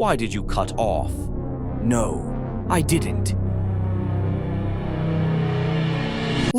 Why did you cut off? No, I didn't.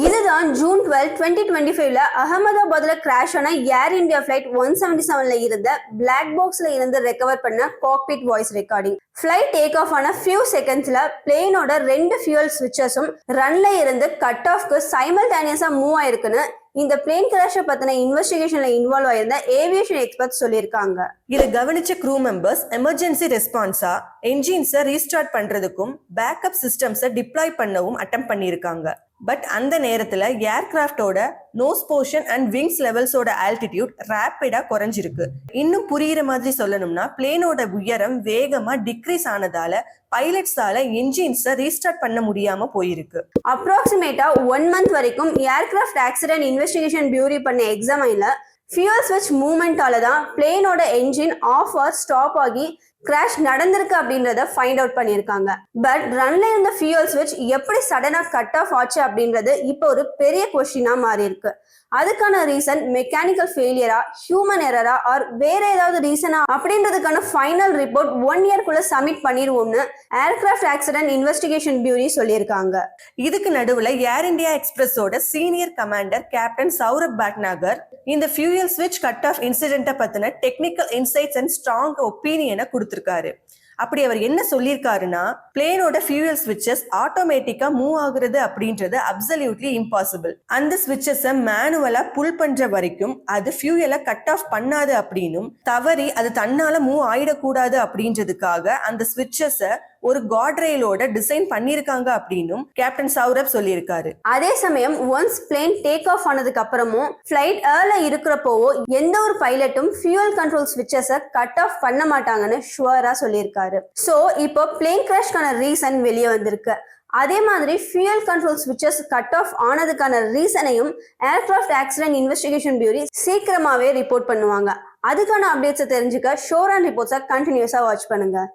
இதுதான் June 12, 2025ல அகமதாபாத்ல crash ஆன ஏர் India flight 177ல இருந்த black பாக்ஸ்ல இருந்து ரெக்கவர் பண்ண cockpit voice recording. Flight take off ஆன ஃபியூ செகண்ட்ஸ்ல பிளேனோட 2 ஃபியூயல் ஸ்விட்சஸும் ரன்ல இருந்து கட் ஆஃப்க்கு சைமல்டேனியஸா மூவ் ஆயிருக்குன்னு இந்த பிளேன் கிராஷ பத்தின இன்வெஸ்டிகேஷன்ல இன்வால்வ் ஆயிருந்த ஏவியேஷன் எக்ஸ்பர்ட் சொல்லியிருக்காங்க. இதை கவனிச்ச க்ரூ மெம்பர்ஸ் எமர்ஜென்சி ரெஸ்பான்ஸா என்ஜின்ஸை ரீஸ்டார்ட் பண்றதுக்கும் பேக்கப் சிஸ்டம்ஸை டிப்ளாய் பண்ணவும் அட்டெம்ப்ட் பண்ணியிருக்காங்க. பட் அந்த நேரத்துல ஏர்கிராஃப்டோட நோஸ் போர்ஷன் அண்ட் விங்ஸ் லெவல்ஸோட ஆல்டிடியூட் ரேப்பிடா குறைஞ்சிருக்கு. இன்னும் புரியுற மாதிரி சொல்லணும்னா பிளேனோட உயரம் வேகமா டிக்ரீஸ் ஆனதால பைலட்ஸால என்ஜின்ஸை ரீஸ்டார்ட் பண்ண முடியாம போயிருக்கு. அப்ராக்சிமேட்டா 1 மந்த் வரைக்கும் ஏர்கிராஃப்ட் ஆக்சிடென்ட் இன்வெஸ்டிகேஷன் பியூரோ பண்ண எக்ஸாமைன்ல ஃபியூயல் ஸ்விட்ச் மூவ்மெண்டால தான் பிளேனோட என்ஜின் ஆஃப் ஆர் ஸ்டாப் ஆகி கிராஷ் நடந்திருக்கு அப்படின்றத ஃபைண்ட் அவுட் பண்ணியிருக்காங்க. பட் ரன்ல இருந்த ஃபியூயல் ஸ்விட்ச் எப்படி சடனா கட் ஆஃப் ஆச்சு அப்படின்றது இப்போ ஒரு பெரிய கொஸ்டினா மாறி இருக்கு. அதுக்கான ரீசன் மெக்கானிக்கல் ஃபெயிலியரா, ஹியூமன் எரரா ஆர் வேற ஏதாவது ரீசனா அப்படின்றதுக்கான ஃபைனல் ரிப்போர்ட் 1 இயர்க்குள்ள சப்மிட் பண்ணிடுவோம்னு ஏர்கிராஃப்ட் ஆக்சிடென்ட் இன்வெஸ்டிகேஷன் பியூரோ சொல்லியிருக்காங்க. இதுக்கு நடுவுல ஏர் இந்தியா எக்ஸ்பிரஸோட senior commander captain Saurabh Bhatnagar இந்த ஃபியூயல் ஸ்விட்ச் கட் ஆஃப் இன்சிடென்ட்டை பத்தின டெக்னிக்கல் இன்சைட்ஸ் அண்ட் ஸ்ட்ராங் ஒப்பீனியனை கொடுத்திருக்காரு. அப்படி அவர் என்ன சொல்லியிருக்காருன்னா, பிளேனோட ஃபியூயல் ஸ்விட்சஸ் ஆட்டோமேட்டிக்கா மூவ் ஆகுறது அப்படின்றது அப்சல்யூட்லி இம்பாசிபிள். அந்த ஸ்விட்சஸை மேனுவலா புல் பண்ற வரைக்கும் அது ஃபியூயலை கட் ஆஃப் பண்ணாது அப்படின்னும், தவறி அது தன்னால மூவ் ஆயிடக்கூடாது அப்படின்றதுக்காக அந்த ஸ்விட்சஸை ஒரு காட்ரெயிலோட டிசைன் பண்ணிருக்காங்க அப்படின்னும் கேப்டன் சௌரப் சொல்லியிருக்காரு. அதே சமயம் ஒன்ஸ் பிளேன் டேக் ஆஃப் ஆனதுக்கு அப்புறமும் ஃபிளைட் ஏர்ல இருக்கிறப்போவோ எந்த ஒரு பைலட்டும் ஃபியூயல் கண்ட்ரோல் ஸ்விட்சஸை கட் ஆஃப் பண்ண மாட்டாங்கன்னு ஷுவரா சொல்லியிருக்காரு. சோ இப்போ பிளேன் கிராஷ்க்கான ரீசன் வெளியே வந்திருக்கு. அதே மாதிரி ஃபியூயல் கண்ட்ரோல் ஸ்விட்சஸ் கட் ஆஃப் ஆனதுக்கான ரீசனையும் ஏர்கிராஃப்ட் ஆக்சிடென்ட் இன்வெஸ்டிகேஷன் பியூரோ சீக்கிரமாவே ரிப்போர்ட் பண்ணுவாங்க. அதுக்கான அப்டேட்ஸை தெரிஞ்சுக்க ஷோர் அண்ட் ரிப்போர்ட்ஸை கண்டினியூஸா வாட்ச் பண்ணுங்க.